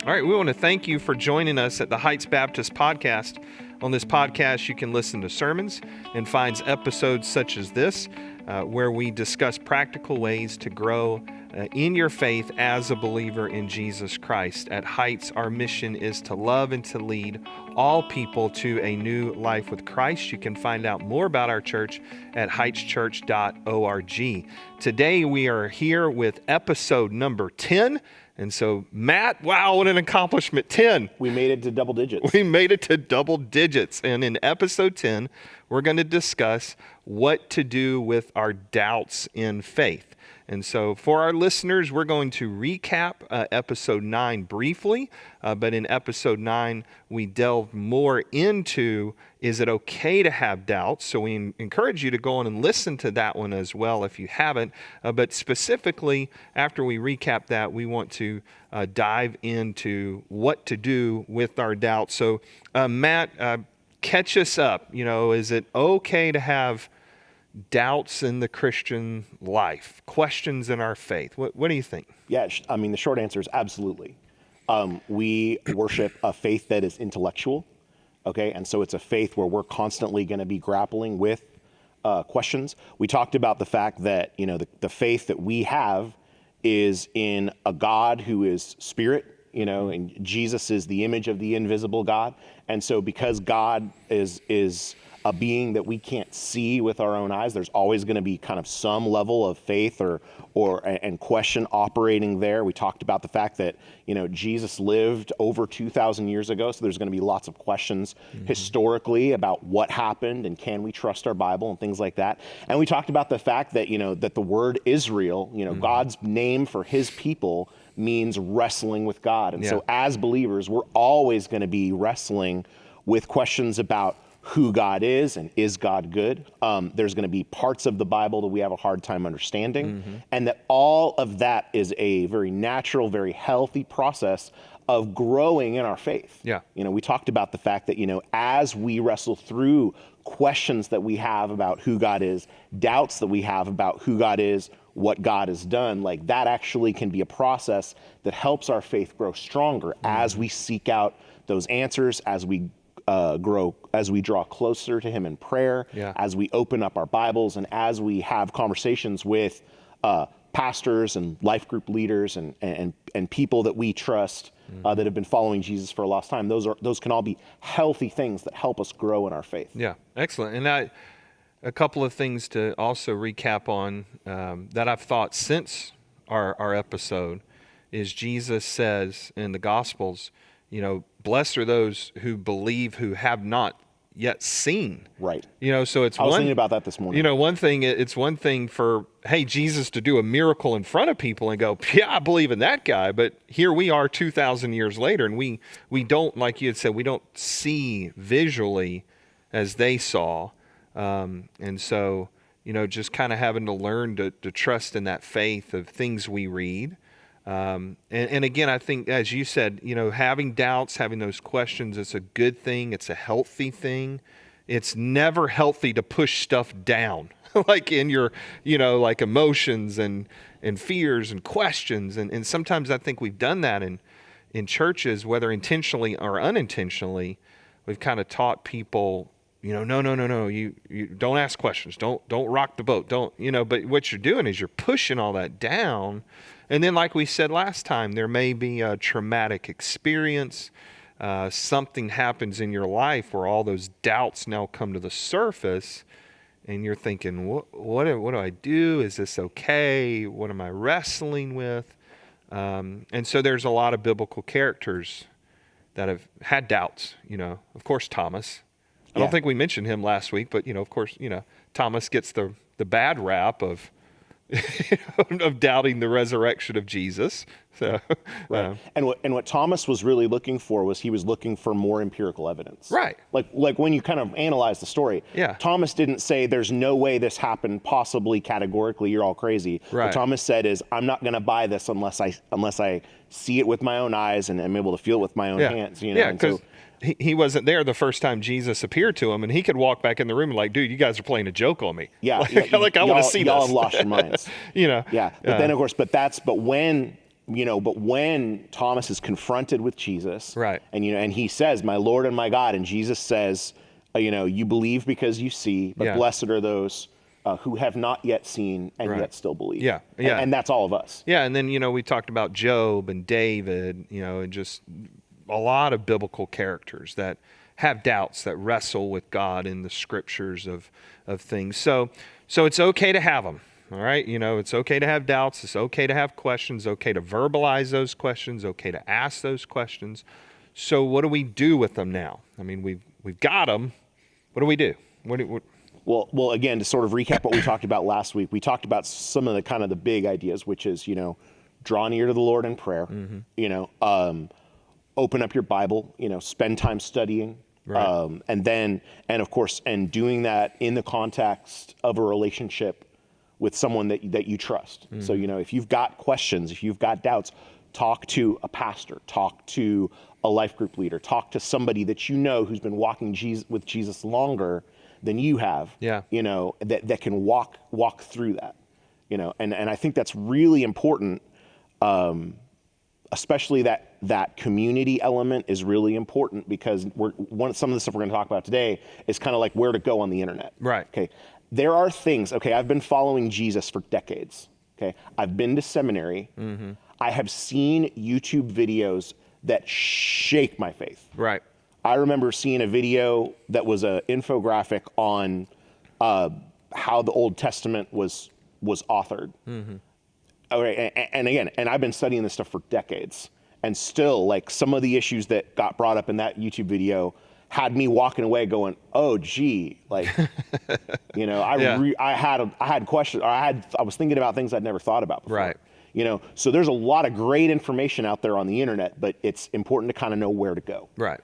All right, we want to thank you for joining us at the Heights Baptist Podcast. On this podcast, you can listen to sermons and find episodes such as this, where we discuss practical ways to grow in your faith as a believer in Jesus Christ. At Heights, our mission is to love and to lead all people to a new life with Christ. You can find out more about our church at heightschurch.org. Today, we are here with episode number 10. And so, Matt, wow, what an accomplishment, 10. We made it to double digits. We made it to double digits. And in episode 10, we're going to discuss what to do with our doubts in faith. And so for our listeners, we're going to recap episode 9 briefly, but in episode 9, we delve more into, is it okay to have doubts? So we encourage you to go on and listen to that one as well if you haven't. But specifically, after we recap that, we want to dive into what to do with our doubts. So Matt, catch us up. You know, is it okay to have doubts in the Christian life, questions in our faith? What do you think? Yeah, I mean, the short answer is absolutely. We worship a faith that is intellectual, okay? And so it's a faith where we're constantly going to be grappling with questions. We talked about the fact that, you know, the faith that we have is in a God who is spirit, you know, and Jesus is the image of the invisible God. And so because God is a being that we can't see with our own eyes, there's always going to be kind of some level of faith and question operating there. We talked about the fact that, you know, Jesus lived over 2,000 years ago, so there's going to be lots of questions historically about what happened and can we trust our Bible and things like that. And we talked about the fact that, you know, that the word Israel, you know, God's name for his people means wrestling with God. And so as believers, we're always going to be wrestling with questions about who God is and is God good. There's going to be parts of the Bible that we have a hard time understanding, and that all of that is a very natural, very healthy process of growing in our faith. Yeah. You know, we talked about the fact that, you know, as we wrestle through questions that we have about who God is, doubts that we have about who God is, what God has done, like that actually can be a process that helps our faith grow stronger as we seek out those answers, as we grow, as we draw closer to him in prayer, as we open up our Bibles, and as we have conversations with pastors and life group leaders and people that we trust that have been following Jesus for a long time. Those can all be healthy things that help us grow in our faith. Yeah, excellent. And a couple of things to also recap on that I've thought since our episode is Jesus says in the Gospels, you know, blessed are those who believe who have not yet seen. Right. You know, so I was thinking about that this morning. You know, it's one thing for, hey, Jesus to do a miracle in front of people and go, yeah, I believe in that guy. But here we are 2,000 years later, and we don't, like you had said, we don't see visually as they saw. And so, you know, just kind of having to learn to trust in that faith of things we read. And again, I think, as you said, you know, having doubts, having those questions, it's a good thing. It's a healthy thing. It's never healthy to push stuff down, like in your, you know, like emotions and fears and questions. And sometimes I think we've done that in churches, whether intentionally or unintentionally. We've kind of taught people, you know, no, you don't ask questions. Don't rock the boat. Don't, you know, but what you're doing is you're pushing all that down. And then, like we said last time, there may be a traumatic experience. Something happens in your life where all those doubts now come to the surface, and you're thinking, what do I do? Is this okay? What am I wrestling with? And so there's a lot of biblical characters that have had doubts. You know, of course, Thomas. I don't think we mentioned him last week, but, you know, of course, you know, Thomas gets the bad rap of of doubting the resurrection of Jesus. So, right. And what Thomas was really looking for was he was looking for more empirical evidence. Right. Like when you kind of analyze the story, Thomas didn't say there's no way this happened, possibly categorically, you're all crazy. Right. What Thomas said is, I'm not going to buy this unless I see it with my own eyes and I'm able to feel it with my own hands. You know? Yeah, because he wasn't there the first time Jesus appeared to him, and he could walk back in the room and like, dude, you guys are playing a joke on me. Yeah. Like I want to see this. Y'all have lost your minds. You know. Yeah. But then, of course, but when but when Thomas is confronted with Jesus, Right. and he says, "My Lord and my God," and Jesus says, you believe because you see, but Yeah. blessed are those who have not yet seen and Right. yet still believe. Yeah, And- yeah. And that's all of us. Yeah, and then we talked about Job and David, and just a lot of biblical characters that have doubts, that wrestle with God in the scriptures of things. So it's okay to have them. All right, it's okay to have doubts. It's okay to have questions. Okay to verbalize those questions. Okay to ask those questions. So what do we do with them now? I mean, we've got them. What do we do? What Well, again, to sort of recap what we talked about last week, we talked about some of the kind of the big ideas, which is, draw near to the Lord in prayer, open up your Bible, spend time studying, Right. and of course, and doing that in the context of a relationship with someone that you trust. So, if you've got questions, if you've got doubts, talk to a pastor, talk to a life group leader, talk to somebody that who's been walking with Jesus longer than you have. Yeah. That can walk through that. And I think that's really important. Especially that community element is really important, because some of the stuff we're going to talk about today is kind of like where to go on the internet. Right. Okay. There are things. Okay. I've been following Jesus for decades. Okay. I've been to seminary. Mm-hmm. I have seen YouTube videos that shake my faith. Right. I remember seeing a video that was an infographic on how the Old Testament was authored. Mm-hmm. Okay, and again, I've been studying this stuff for decades, and still, like, some of the issues that got brought up in that YouTube video had me walking away going, "Oh, gee," like, Yeah. I had questions, or I was thinking about things I'd never thought about before. Right. So there's a lot of great information out there on the internet, but it's important to kind of know where to go. Right.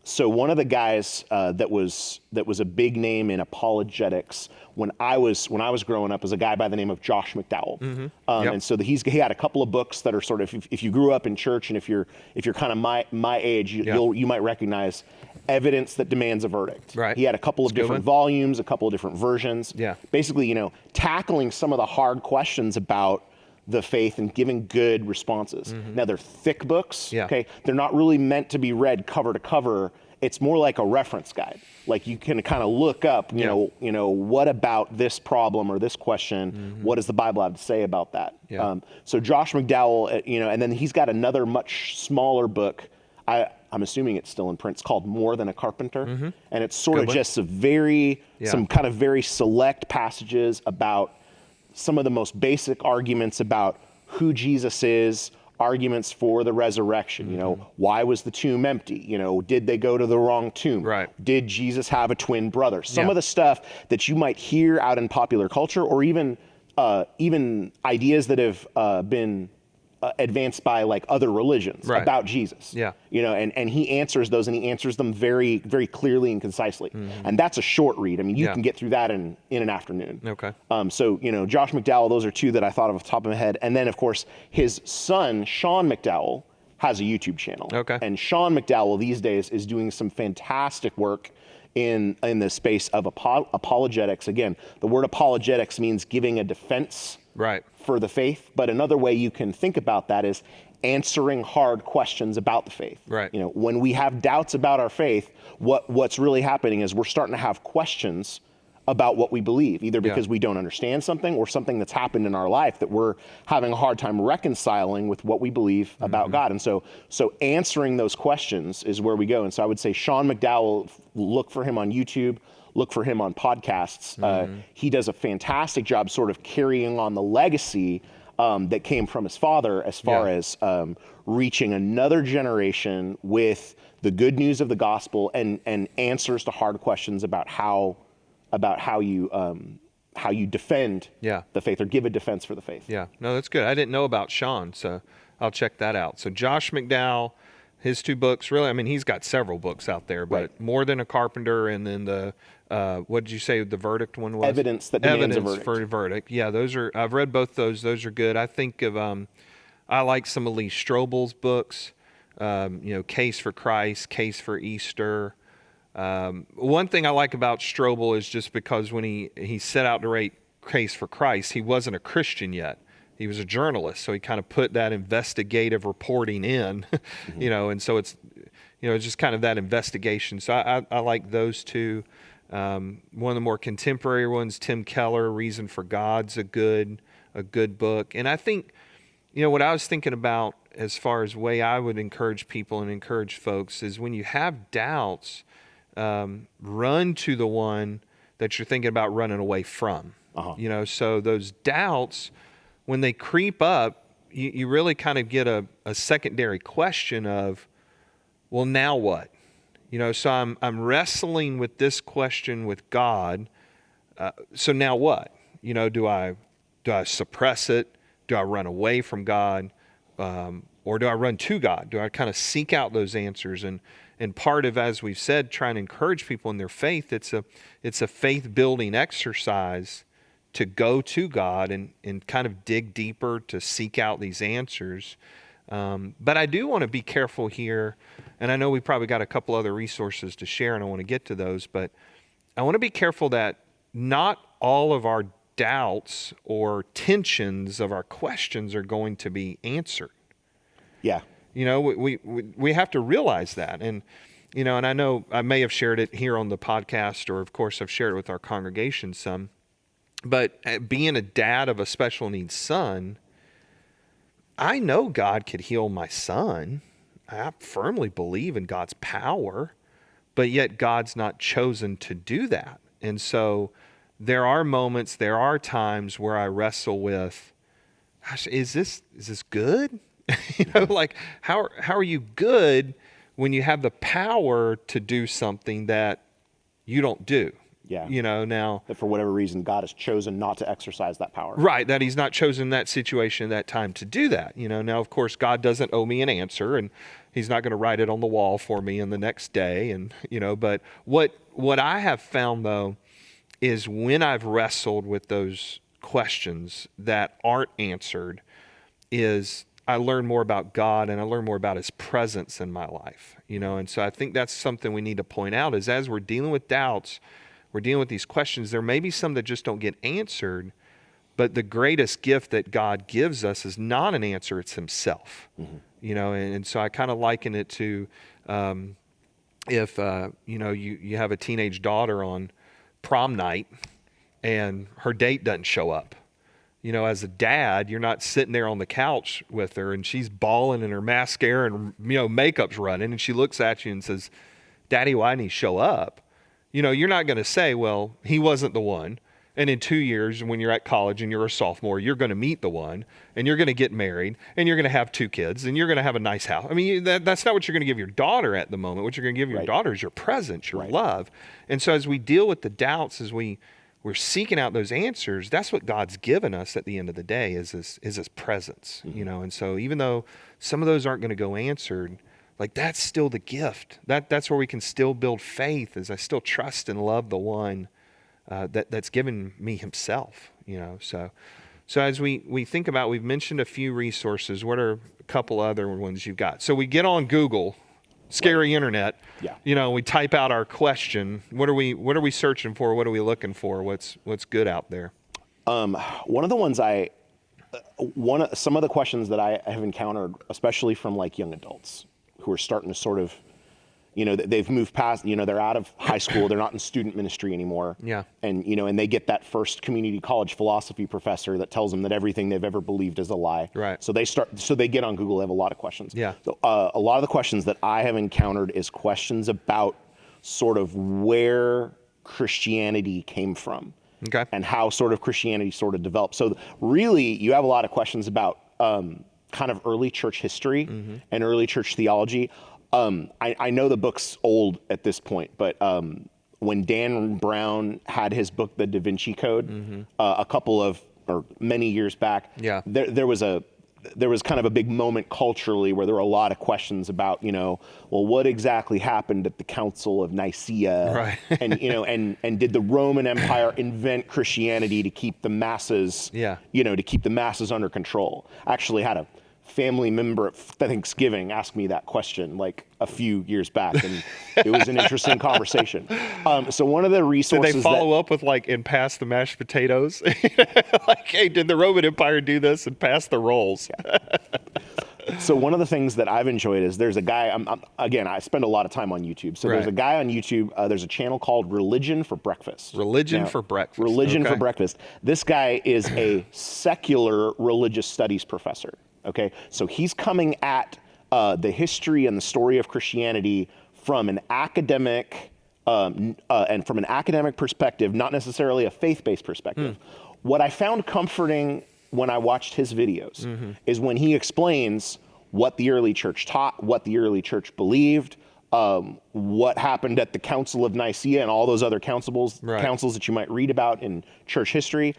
So one of the guys that was a big name in apologetics when I was growing up was a guy by the name of Josh McDowell. Mm-hmm. Yep. And so he had a couple of books that are sort of, if you grew up in church, and if you're kind of my age, you might recognize Evidence That Demands a Verdict. Right. He had a couple of different volumes, a couple of different versions. Yeah. Basically, tackling some of the hard questions about the faith and giving good responses. Mm-hmm. Now, they're thick books. Yeah. Okay. They're not really meant to be read cover to cover. It's more like a reference guide. Like, you can kind of look up, what about this problem or this question? Mm-hmm. What does the Bible have to say about that? Yeah. So Josh McDowell, and then he's got another much smaller book. I'm assuming it's still in print. It's called More Than a Carpenter. Mm-hmm. And it's sort Good of one. just some kind of very select passages about some of the most basic arguments about who Jesus is, arguments for the resurrection. Mm-hmm. Why was the tomb empty? Did they go to the wrong tomb? Right. Did Jesus have a twin brother? Some Yeah. of the stuff that you might hear out in popular culture, or even ideas that have been advanced by like other religions Right. about Jesus. Yeah. And he answers those, and he answers them very, very clearly and concisely. Mm-hmm. And that's a short read. I mean, you Yeah. can get through that in an afternoon. Okay. So, Josh McDowell, those are two that I thought of off the top of my head. And then, of course, his son, Sean McDowell, has a YouTube channel. Okay. And Sean McDowell these days is doing some fantastic work in the space of apologetics. Again, the word apologetics means giving a defense Right. for the faith, but another way you can think about that is answering hard questions about the faith. Right. When we have doubts about our faith, what's really happening is we're starting to have questions about what we believe, either because we don't understand something, or something that's happened in our life that we're having a hard time reconciling with what we believe about God. And so answering those questions is where we go. And so I would say Sean McDowell, look for him on YouTube, look for him on podcasts. He does a fantastic job sort of carrying on the legacy that came from his father, as far as reaching another generation with the good news of the gospel and answers to hard questions about how you defend the faith, or give a defense for the faith. Yeah. No, that's good. I didn't know about Sean, so I'll check that out. So Josh McDowell, his two books, really, I mean, he's got several books out there, but Right. More Than a Carpenter, and then the, what did you say the verdict one was? Evidence That Demands a Evidence Verdict. for a Verdict. Yeah, I've read both those. Those are good. I think of, I like some of Lee Strobel's books, Case for Christ, Case for Easter. One thing I like about Strobel is just because when he set out to write Case for Christ, he wasn't a Christian yet. he was a journalist, so he kind of put that investigative reporting in, and so it's, it's just kind of that investigation. So I like those two. One of the more contemporary ones, Tim Keller, Reason for God's a good book. And I think, what I was thinking about as far as way I would encourage people and encourage folks is when you have doubts, run to the one that you're thinking about running away from. So those doubts, when they creep up, you really kind of get a secondary question of, well, now what? So I'm wrestling with this question with God. So now what? Do I suppress it? Do I run away from God? Or do I run to God? Do I kind of seek out those answers? And part of, as we've said, trying to encourage people in their faith, it's a faith building exercise to go to God and kind of dig deeper to seek out these answers. But I do want to be careful here, and I know we probably got a couple other resources to share, and I want to get to those, but I want to be careful that not all of our doubts or tensions of our questions are going to be answered. Yeah. We have to realize that. And, and I know I may have shared it here on the podcast, or of course I've shared it with our congregation some, but being a dad of a special needs son, I know God could heal my son. I firmly believe in God's power, but yet God's not chosen to do that. And so there are moments, there are times where I wrestle with, gosh, is this good? Like how are you good when you have the power to do something that you don't do? Yeah. Now that for whatever reason, God has chosen not to exercise that power. Right. That he's not chosen that situation, that time to do that. Now, of course, God doesn't owe me an answer, and he's not going to write it on the wall for me in the next day. And, but what I have found though, is when I've wrestled with those questions that aren't answered, is I learn more about God and I learn more about his presence in my life, and so I think that's something we need to point out is as we're dealing with doubts, we're dealing with these questions, there may be some that just don't get answered, but the greatest gift that God gives us is not an answer, it's himself, and so I kind of liken it to if, you have a teenage daughter on prom night and her date doesn't show up. As a dad, you're not sitting there on the couch with her and she's bawling and her mascara and, makeup's running and she looks at you and says, "Daddy, why didn't he show up?" You're not going to say, well, he wasn't the one. And in 2 years, when you're at college and you're a sophomore, you're going to meet the one and you're going to get married and you're going to have 2 kids and you're going to have a nice house. I mean, that's not what you're going to give your daughter at the moment. What you're going to give your daughter is your presence, your love. And so as we deal with the doubts, as we're seeking out those answers, that's what God's given us at the end of the day is his presence, And so even though some of those aren't going to go answered, like that's still the gift. That's where we can still build faith, as I still trust and love the one that's given me himself, So as we think about, we've mentioned a few resources. What are a couple other ones you've got? So we get on Google, scary internet. Yeah. We type out our question. What are we searching for? What are we looking for? What's good out there? One of the ones some of the questions that I have encountered, especially from like young adults who are starting to sort of, they've moved past, they're out of high school, they're not in student ministry anymore. Yeah. And, and they get that first community college philosophy professor that tells them that everything they've ever believed is a lie. Right. So they get on Google, they have a lot of questions. Yeah. So, a lot of the questions that I have encountered is questions about sort of where Christianity came from. Okay. And how sort of Christianity sort of developed. So really, you have a lot of questions about kind of early church history and early church theology. I know the book's old at this point, but when Dan Brown had his book, The Da Vinci Code, many years back, there was kind of a big moment culturally where there were a lot of questions about, well, what exactly happened at the Council of Nicaea? Right. and did the Roman Empire invent Christianity to keep the masses, to keep the masses under control? I actually had a family member at Thanksgiving asked me that question like a few years back, and it was an interesting conversation. So one of the Did resources they follow up with like, and pass the mashed potatoes? Like, hey, did the Roman Empire do this and pass the rolls? So one of the things that I've enjoyed is there's a guy, again, I spend a lot of time on YouTube. So there's Right. a guy on YouTube, there's a channel called Religion for Breakfast. Religion for Breakfast. Religion Okay. for Breakfast. This guy is a secular religious studies professor. Okay. So he's coming at the history and the story of Christianity from an academic and from an academic perspective, not necessarily a faith-based perspective. What I found comforting when I watched his videos is when he explains what the early church taught, what the early church believed, what happened at the Council of Nicaea and all those other councils that you might read about in church history.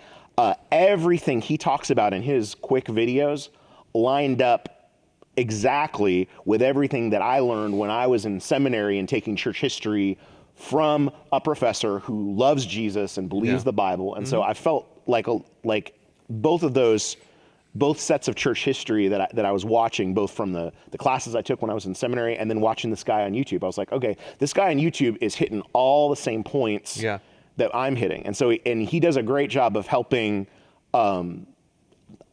Everything he talks about in his quick videos lined up exactly with everything that I learned when I was in seminary and taking church history from a professor who loves Jesus and believes the Bible. And so I felt like both sets of church history that I was watching, both from the classes I took when I was in seminary and then watching this guy on YouTube, I was like, okay, this guy on YouTube is hitting all the same points that I'm hitting. And so, and he does a great job of helping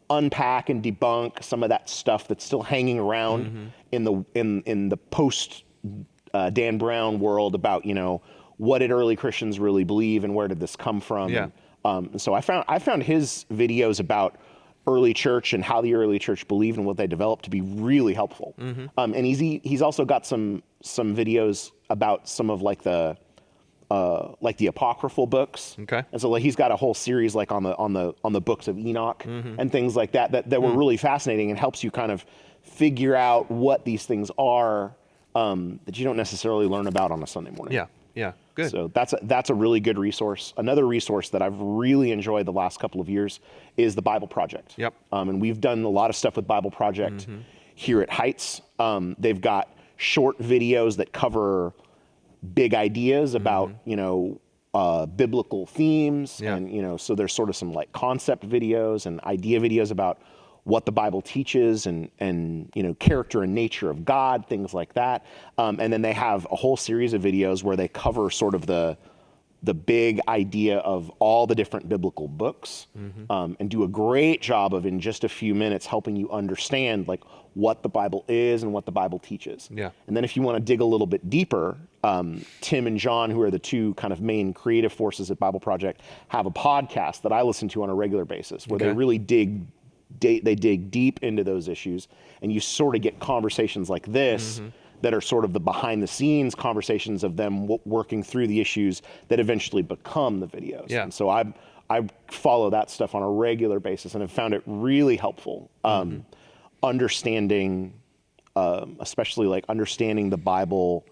unpack and debunk some of that stuff that's still hanging around in the post Dan Brown world about, what did early Christians really believe and where did this come from? And so I found his videos about early church and how the early church believed and what they developed to be really helpful. And he's also got some videos about some of like the apocryphal books. Okay. And so like he's got a whole series like on the books of Enoch and things like that were really fascinating and helps you kind of figure out what these things are that you don't necessarily learn about on a Sunday morning. Yeah, good. So that's a really good resource. Another resource that I've really enjoyed the last couple of years is the Bible Project. Yep. And we've done a lot of stuff with Bible Project here at Heights. They've got short videos that cover big ideas about, biblical themes. And, so there's sort of some like concept videos and idea videos about what the Bible teaches and character and nature of God, things like that. And then they have a whole series of videos where they cover sort of the big idea of all the different biblical books and do a great job of, in just a few minutes, helping you understand like what the Bible is and what the Bible teaches. Yeah. And then if you want to dig a little bit deeper, Tim and John, who are the two kind of main creative forces at Bible Project, have a podcast that I listen to on a regular basis where they really dig deep into those issues, and you sort of get conversations like this that are sort of the behind the scenes conversations of them working through the issues that eventually become the videos. Yeah. And so I follow that stuff on a regular basis and have found it really helpful understanding, especially like understanding the Bible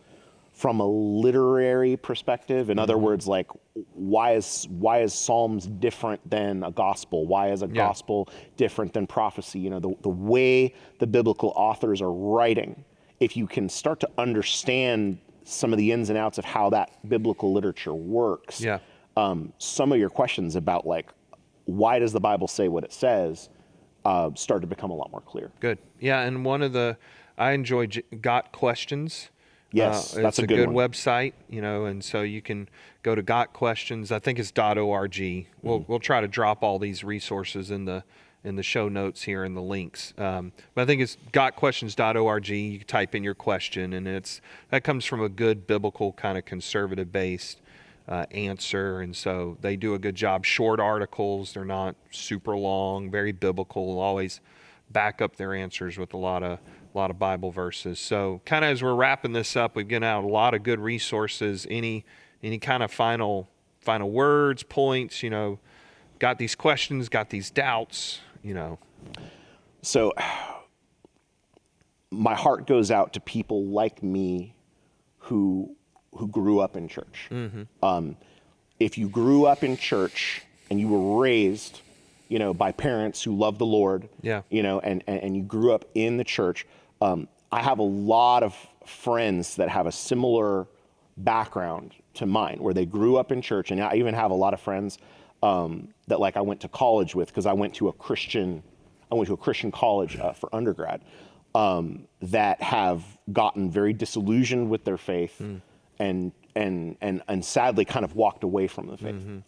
from a literary perspective. In other words, like why is Psalms different than a gospel? Why is a gospel different than prophecy? The way the biblical authors are writing, if you can start to understand some of the ins and outs of how that biblical literature works, some of your questions about like, why does the Bible say what it says, start to become a lot more clear. Good. Yeah, and I enjoy Got Questions. Yes, that's it's a good one. website, and so you can go to Got Questions. I think it's .org. We'll try to drop all these resources in the show notes here in the links. But I think it's gotquestions.org. You type in your question, and that comes from a good biblical kind of conservative based answer, and so they do a good job. Short articles, they're not super long, very biblical. Always back up their answers with a lot of Bible verses. So kind of as we're wrapping this up, we've given out a lot of good resources. Any kind of final words, points, got these questions, got these doubts, So my heart goes out to people like me who grew up in church. If you grew up in church and you were raised, by parents who love the Lord, and you grew up in the church, I have a lot of friends that have a similar background to mine, where they grew up in church, and I even have a lot of friends that like I went to college with, because I went to a Christian went to a Christian college for undergrad, that have gotten very disillusioned with their faith and sadly kind of walked away from the faith.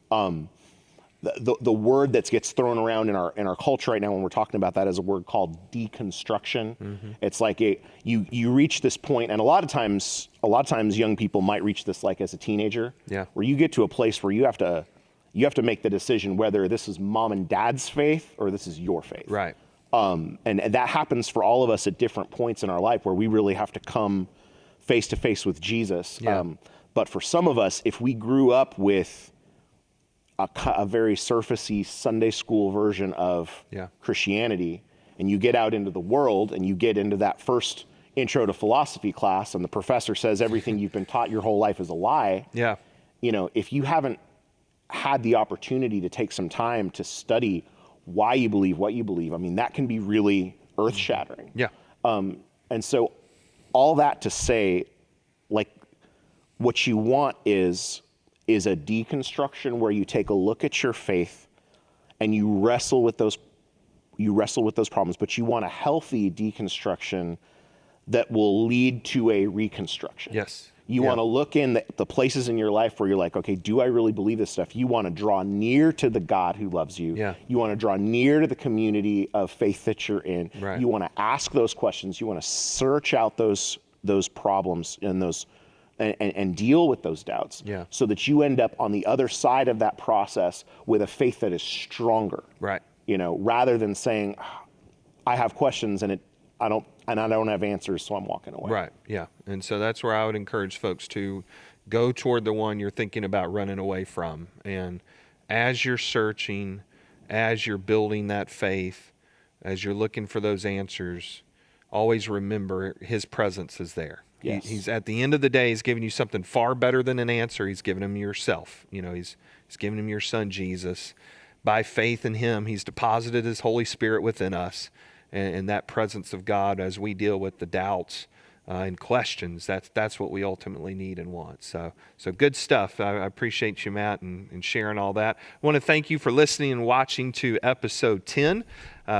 The word that gets thrown around in our culture right now when we're talking about that is a word called deconstruction. It's like you reach this point, and a lot of times young people might reach this like as a teenager, where you get to a place where you have to make the decision whether this is mom and dad's faith or this is your faith. Right. And that happens for all of us at different points in our life where we really have to come face to face with Jesus. But for some of us, if we grew up with a very surfacey Sunday school version of Christianity, and you get out into the world and you get into that first intro to philosophy class and the professor says everything you've been taught your whole life is a lie. If you haven't had the opportunity to take some time to study why you believe what you believe, I mean, that can be really earth-shattering. And so all that to say, like, what you want is a deconstruction where you take a look at your faith and you wrestle with those problems, but you want a healthy deconstruction that will lead to a reconstruction. You want to look in the places in your life where you're like, okay, do I really believe this stuff? You want to draw near to the God who loves you. You want to draw near to the community of faith that you're in. You want to ask those questions. You want to search out those problems and and deal with those doubts so that you end up on the other side of that process with a faith that is stronger. Rather than saying, I have questions and I don't have answers, so I'm walking away. And so that's where I would encourage folks to go toward the one you're thinking about running away from. And as you're searching, as you're building that faith, as you're looking for those answers, always remember his presence is there. He's at the end of the day, he's giving you something far better than an answer. He's giving him yourself. He's giving him your son, Jesus. By faith in him, he's deposited his Holy Spirit within us. And that presence of God as we deal with the doubts and questions, that's what we ultimately need and want. So good stuff. I appreciate you, Matt, and sharing all that. I want to thank you for listening and watching to episode 10.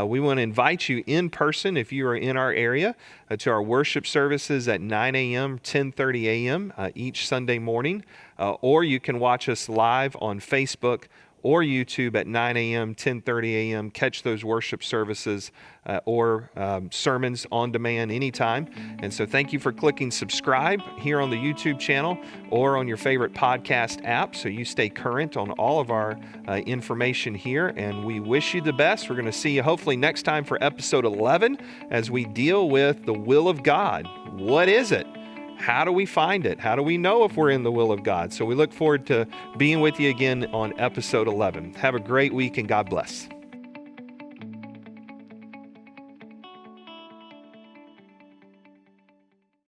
We want to invite you in person, if you are in our area, to our worship services at 9 a.m., 10:30 a.m. Each Sunday morning. Or you can watch us live on Facebook or YouTube at 9 a.m., 10:30 a.m. Catch those worship services or sermons on demand anytime. And so thank you for clicking subscribe here on the YouTube channel or on your favorite podcast app so you stay current on all of our information here. And we wish you the best. We're going to see you hopefully next time for episode 11 as we deal with the will of God. What is it? How do we find it? How do we know if we're in the will of God? So we look forward to being with you again on episode 11. Have a great week and God bless.